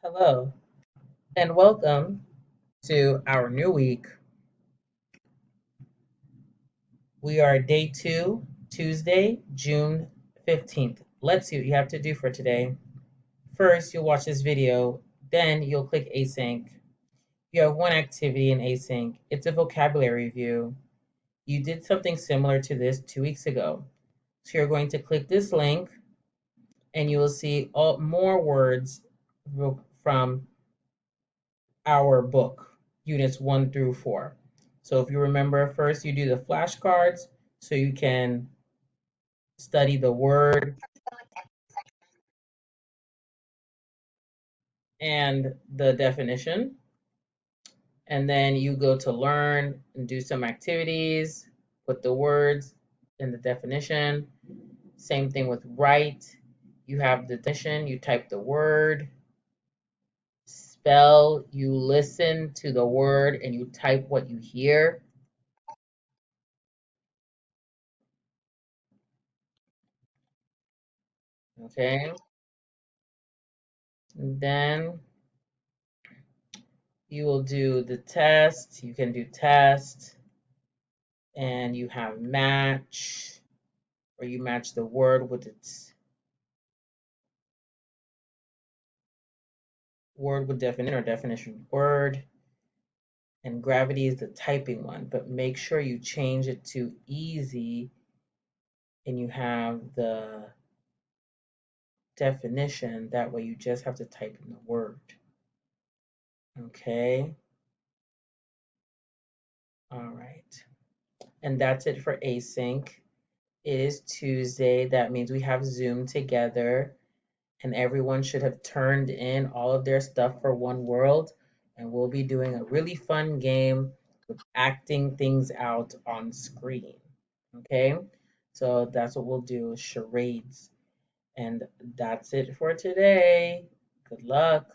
Hello, and welcome to our new week. We are day two, Tuesday, June 15th. Let's see what you have to do for today. First, you'll watch this video, then you'll click Async. You have one activity in Async. It's a vocabulary review. You did something similar to this 2 weeks ago. So you're going to click this link, and you will see all more words from our book, units 1 through 4. So if you remember, first you do the flashcards so you can study the word and the definition. And then you go to learn and do some activities, put the words and the definition. Same thing with write. You have the definition, you type the word, spell, you listen to the word and you type what you hear. Okay. And then you will do the test. You can do test and you have match, or you match the word with its word with definition or definition with word. And gravity is the typing one, but make sure you change it to easy and you have the definition. That way you just have to type in the word. Okay. All right. And that's it for async. It is Tuesday. That means we have Zoom together, and everyone should have turned in all of their stuff for One World. And we'll be doing a really fun game with acting things out on screen. Okay, so that's what we'll do, charades. And that's it for today. Good luck.